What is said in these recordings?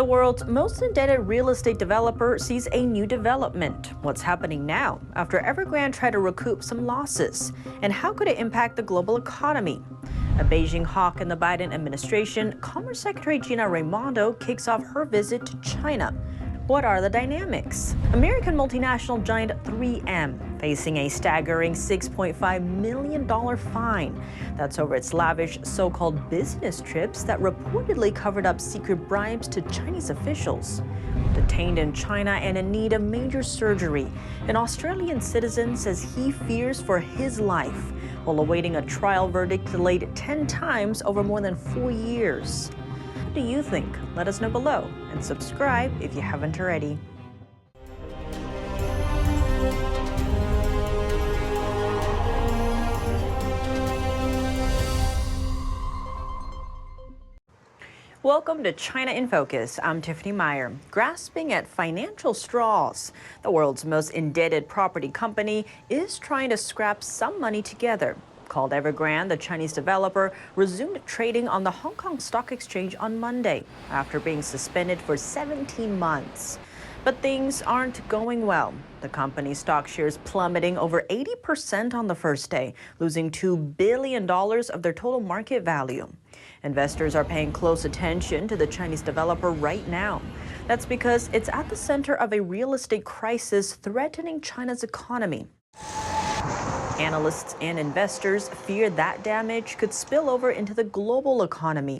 The world's most indebted real estate developer sees a new development. What's happening now after Evergrande tried to recoup some losses? And how could it impact the global economy? A Beijing hawk in the Biden administration, Commerce Secretary Gina Raimondo kicks off her visit to China. What are the dynamics? American multinational giant 3M facing a staggering $6.5 million fine. That's over its lavish so-called business trips that reportedly covered up secret bribes to Chinese officials. Detained in China and in need of major surgery, an Australian citizen says he fears for his life while awaiting a trial verdict delayed 10 times over more than 4 years. What do you think? Let us know below and subscribe if you haven't already. Welcome to China in Focus. I'm Tiffany Meyer. Grasping at financial straws, the world's most indebted property company is trying to scrap some money together. Called Evergrande, the Chinese developer resumed trading on the Hong Kong Stock Exchange on Monday after being suspended for 17 months. But things aren't going well. The company's stock shares plummeting over 80% on the first day, losing $2 billion of their total market value. Investors are paying close attention to the Chinese developer right now. That's because it's at the center of a real estate crisis threatening China's economy. Analysts and investors fear that damage could spill over into the global economy.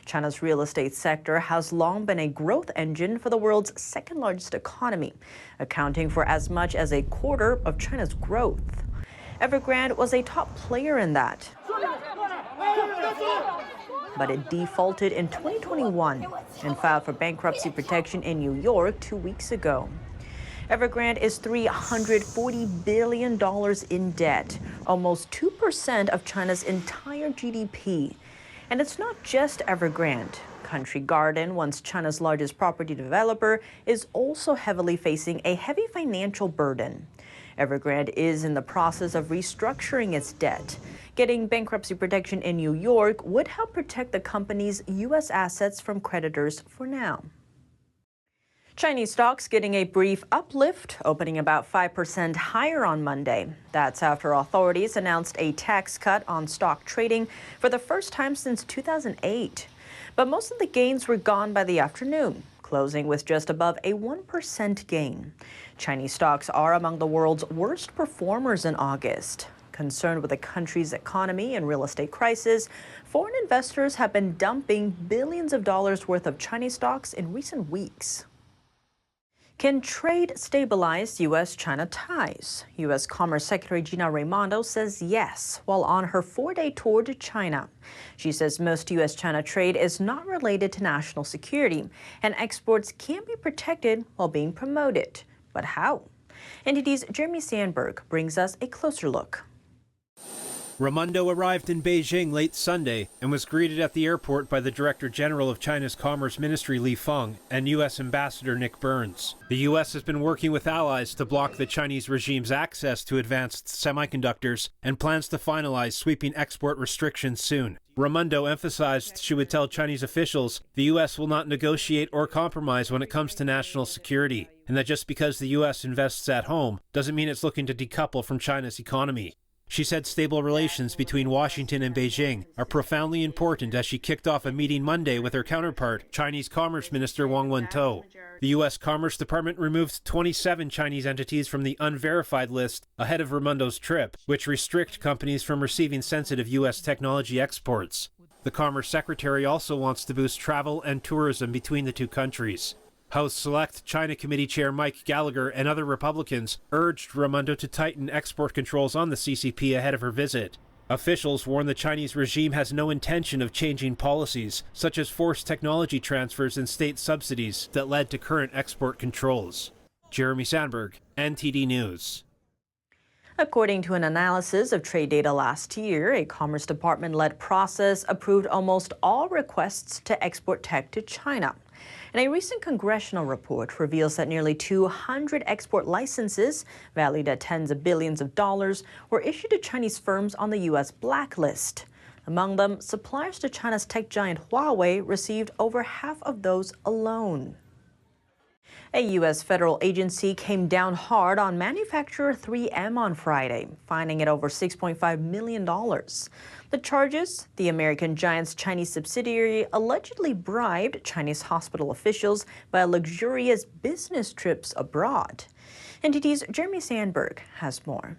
China's real estate sector has long been a growth engine for the world's second-largest economy, accounting for as much as a quarter of China's growth. Evergrande was a top player in that. But it defaulted in 2021 and filed for bankruptcy protection in New York 2 weeks ago. Evergrande is $340 billion in debt, almost 2% of China's entire GDP. And it's not just Evergrande. Country Garden, once China's largest property developer, is also heavily facing a heavy financial burden. Evergrande is in the process of restructuring its debt. Getting bankruptcy protection in New York would help protect the company's U.S. assets from creditors for now. Chinese stocks getting a brief uplift, opening about 5% higher on Monday. That's after authorities announced a tax cut on stock trading for the first time since 2008. But most of the gains were gone by the afternoon, closing with just above a 1% gain. Chinese stocks are among the world's worst performers in August. Concerned with the country's economy and real estate crisis, foreign investors have been dumping billions of dollars worth of Chinese stocks in recent weeks. Can trade stabilize U.S.-China ties? U.S. Commerce Secretary Gina Raimondo says yes, while on her 4-day tour to China. She says most U.S.-China trade is not related to national security, and exports can be protected while being promoted. But how? NTD's Jeremy Sandberg brings us a closer look. Raimondo arrived in Beijing late Sunday and was greeted at the airport by the Director General of China's Commerce Ministry Li Feng and U.S. Ambassador Nick Burns. The U.S. has been working with allies to block the Chinese regime's access to advanced semiconductors and plans to finalize sweeping export restrictions soon. Raimondo emphasized she would tell Chinese officials the U.S. will not negotiate or compromise when it comes to national security, and that just because the U.S. invests at home doesn't mean it's looking to decouple from China's economy. She said stable relations between Washington and Beijing are profoundly important as she kicked off a meeting Monday with her counterpart, Chinese Commerce Minister Wang Wentao. The U.S. Commerce Department removed 27 Chinese entities from the unverified list ahead of Raimondo's trip, which restrict companies from receiving sensitive U.S. technology exports. The Commerce Secretary also wants to boost travel and tourism between the two countries. House Select China Committee Chair Mike Gallagher and other Republicans urged Raimondo to tighten export controls on the CCP ahead of her visit. Officials warn the Chinese regime has no intention of changing policies, such as forced technology transfers and state subsidies that led to current export controls. Jeremy Sandberg, NTD News. According to an analysis of trade data last year, a Commerce Department-led process approved almost all requests to export tech to China. And a recent congressional report reveals that nearly 200 export licenses, valued at tens of billions of dollars, were issued to Chinese firms on the U.S. blacklist. Among them, suppliers to China's tech giant Huawei received over half of those alone. A U.S. federal agency came down hard on manufacturer 3M on Friday, fining it over $6.5 million. The charges: the American giant's Chinese subsidiary allegedly bribed Chinese hospital officials by luxurious business trips abroad. NTD's Jeremy Sandberg has more.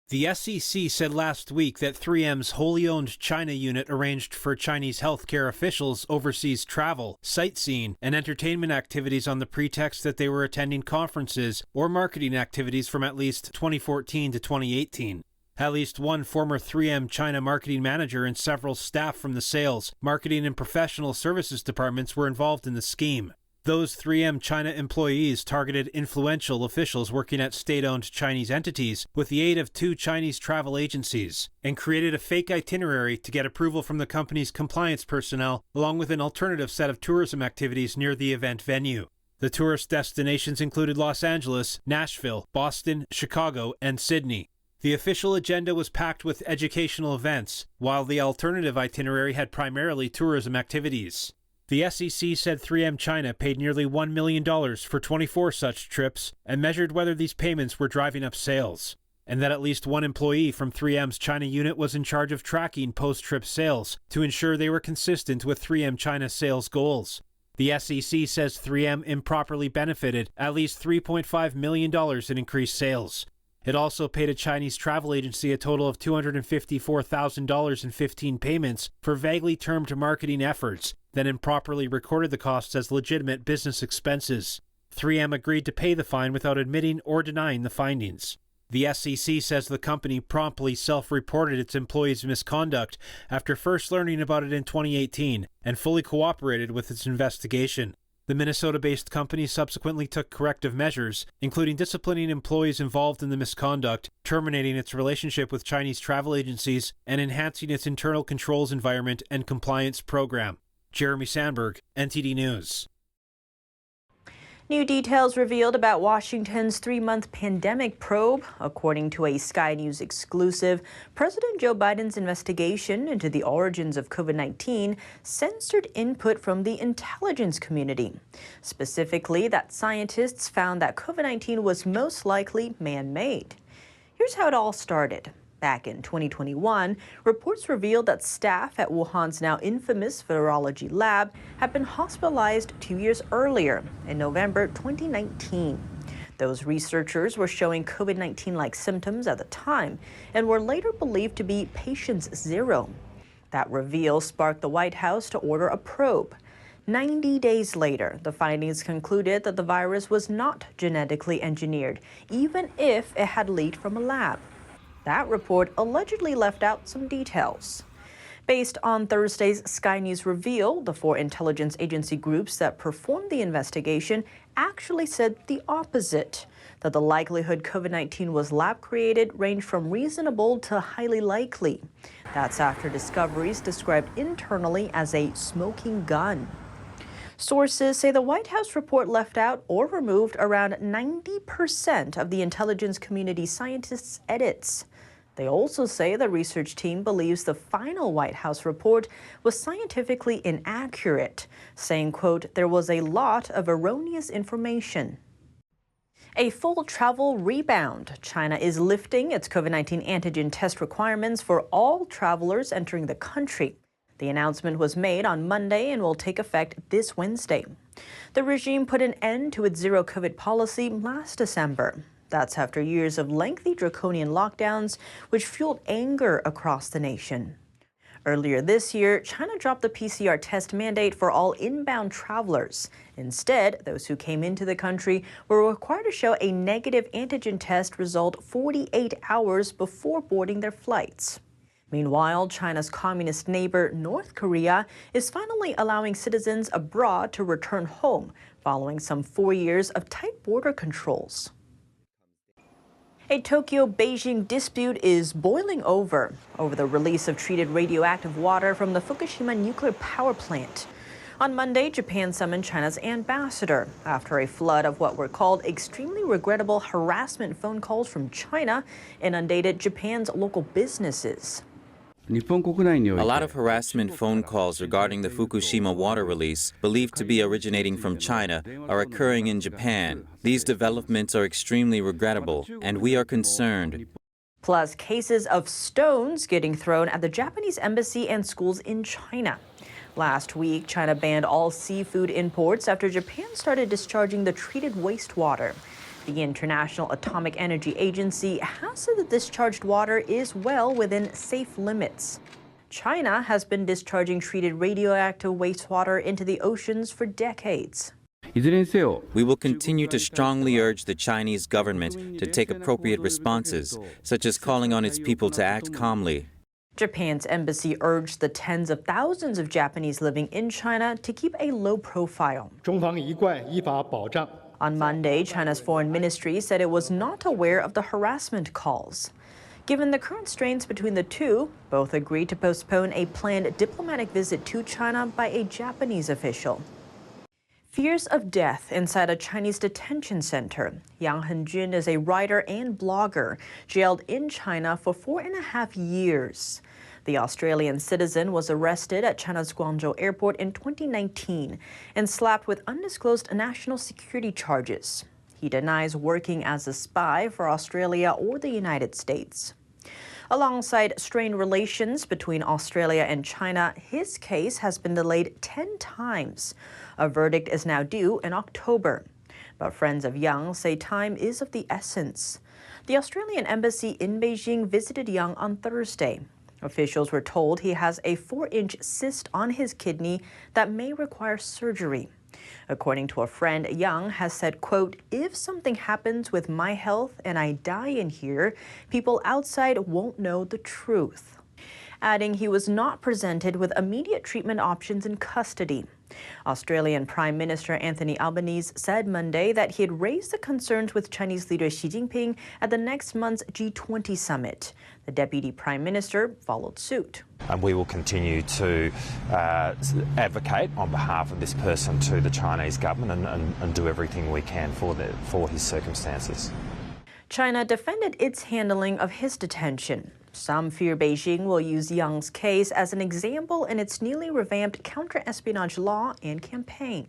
The SEC said last week that 3M's wholly owned China unit arranged for Chinese healthcare officials overseas travel, sightseeing, and entertainment activities on the pretext that they were attending conferences or marketing activities from at least 2014 to 2018. At least one former 3M China marketing manager and several staff from the sales, marketing, and professional services departments were involved in the scheme. Those 3M China employees targeted influential officials working at state-owned Chinese entities with the aid of 2 Chinese travel agencies and created a fake itinerary to get approval from the company's compliance personnel, along with an alternative set of tourism activities near the event venue. The tourist destinations included Los Angeles, Nashville, Boston, Chicago, and Sydney. The official agenda was packed with educational events, while the alternative itinerary had primarily tourism activities. The SEC said 3M China paid nearly $1 million for 24 such trips and measured whether these payments were driving up sales, and that at least one employee from 3M's China unit was in charge of tracking post-trip sales to ensure they were consistent with 3M China's sales goals. The SEC says 3M improperly benefited at least $3.5 million in increased sales. It also paid a Chinese travel agency a total of $254,000 in 15 payments for vaguely termed marketing efforts, then improperly recorded the costs as legitimate business expenses. 3M agreed to pay the fine without admitting or denying the findings. The SEC says the company promptly self-reported its employees' misconduct after first learning about it in 2018 and fully cooperated with its investigation. The Minnesota-based company subsequently took corrective measures, including disciplining employees involved in the misconduct, terminating its relationship with Chinese travel agencies, and enhancing its internal controls environment and compliance program. Jeremy Sandberg, NTD News. New details revealed about Washington's 3-month pandemic probe. According to a Sky News exclusive, President Joe Biden's investigation into the origins of COVID-19 censored input from the intelligence community. Specifically, that scientists found that COVID-19 was most likely man-made. Here's how it all started. Back in 2021, reports revealed that staff at Wuhan's now infamous virology lab had been hospitalized 2 years earlier, in November 2019. Those researchers were showing COVID-19-like symptoms at the time and were later believed to be patient zero. That reveal sparked the White House to order a probe. 90 days later, the findings concluded that the virus was not genetically engineered, even if it had leaked from a lab. That report allegedly left out some details. Based on Thursday's Sky News reveal, the 4 intelligence agency groups that performed the investigation actually said the opposite, that the likelihood COVID-19 was lab-created ranged from reasonable to highly likely. That's after discoveries described internally as a smoking gun. Sources say the White House report left out or removed around 90% of the intelligence community scientists' edits. They also say the research team believes the final White House report was scientifically inaccurate, saying, quote, there was a lot of erroneous information. A full travel rebound. China is lifting its COVID-19 antigen test requirements for all travelers entering the country. The announcement was made on Monday and will take effect this Wednesday. The regime put an end to its zero COVID policy last December. That's after years of lengthy draconian lockdowns, which fueled anger across the nation. Earlier this year, China dropped the PCR test mandate for all inbound travelers. Instead, those who came into the country were required to show a negative antigen test result 48 hours before boarding their flights. Meanwhile, China's communist neighbor, North Korea, is finally allowing citizens abroad to return home following some 4 years of tight border controls. A Tokyo-Beijing dispute is boiling over the release of treated radioactive water from the Fukushima nuclear power plant. On Monday, Japan summoned China's ambassador after a flood of what were called extremely regrettable harassment phone calls from China inundated Japan's local businesses. A lot of harassment phone calls regarding the Fukushima water release, believed to be originating from China, are occurring in Japan. These developments are extremely regrettable, and we are concerned. Plus, cases of stones getting thrown at the Japanese embassy and schools in China. Last week, China banned all seafood imports after Japan started discharging the treated wastewater. The International Atomic Energy Agency has said the discharged water is well within safe limits. China has been discharging treated radioactive wastewater into the oceans for decades. We will continue to strongly urge the Chinese government to take appropriate responses, such as calling on its people to act calmly. Japan's embassy urged the tens of thousands of Japanese living in China to keep a low profile. On Monday, China's foreign ministry said it was not aware of the harassment calls. Given the current strains between the two, both agreed to postpone a planned diplomatic visit to China by a Japanese official. Fears of death inside a Chinese detention center. Yang Henjun is a writer and blogger, jailed in China for 4.5 years. The Australian citizen was arrested at China's Guangzhou airport in 2019 and slapped with undisclosed national security charges. He denies working as a spy for Australia or the United States. Alongside strained relations between Australia and China, his case has been delayed 10 times. A verdict is now due in October. But friends of Yang say time is of the essence. The Australian embassy in Beijing visited Yang on Thursday. Officials were told he has a 4-inch cyst on his kidney that may require surgery. According to a friend, Yang has said, quote, "If something happens with my health and I die in here, people outside won't know the truth." Adding he was not presented with immediate treatment options in custody. Australian Prime Minister Anthony Albanese said Monday that he had raised the concerns with Chinese leader Xi Jinping at the next month's G20 summit. The Deputy Prime Minister followed suit. And we will continue to advocate on behalf of this person to the Chinese government and do everything we can for his circumstances. China defended its handling of his detention. Some fear Beijing will use Yang's case as an example in its newly revamped counter-espionage law and campaign.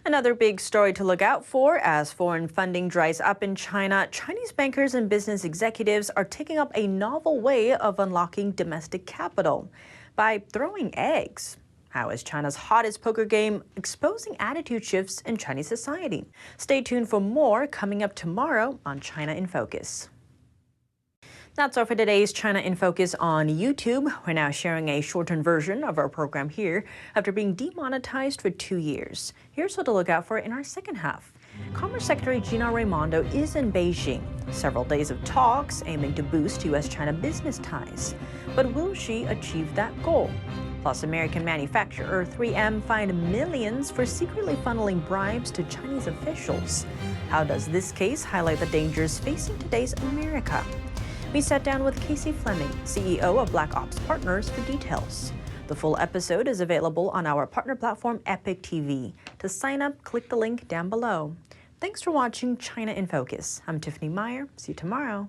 Another big story to look out for as foreign funding dries up in China. Chinese bankers and business executives are taking up a novel way of unlocking domestic capital by throwing eggs. How is China's hottest poker game exposing attitude shifts in Chinese society? Stay tuned for more coming up tomorrow on China in Focus. That's all for today's China in Focus on YouTube. We're now sharing a shortened version of our program here after being demonetized for 2 years. Here's what to look out for in our second half. Commerce Secretary Gina Raimondo is in Beijing. Several days of talks aiming to boost U.S.-China business ties. But will she achieve that goal? Plus, American manufacturer 3M fined millions for secretly funneling bribes to Chinese officials. How does this case highlight the dangers facing today's America? We sat down with Casey Fleming, CEO of Black Ops Partners, for details. The full episode is available on our partner platform, Epic TV. To sign up, click the link down below. Thanks for watching China in Focus. I'm Tiffany Meyer. See you tomorrow.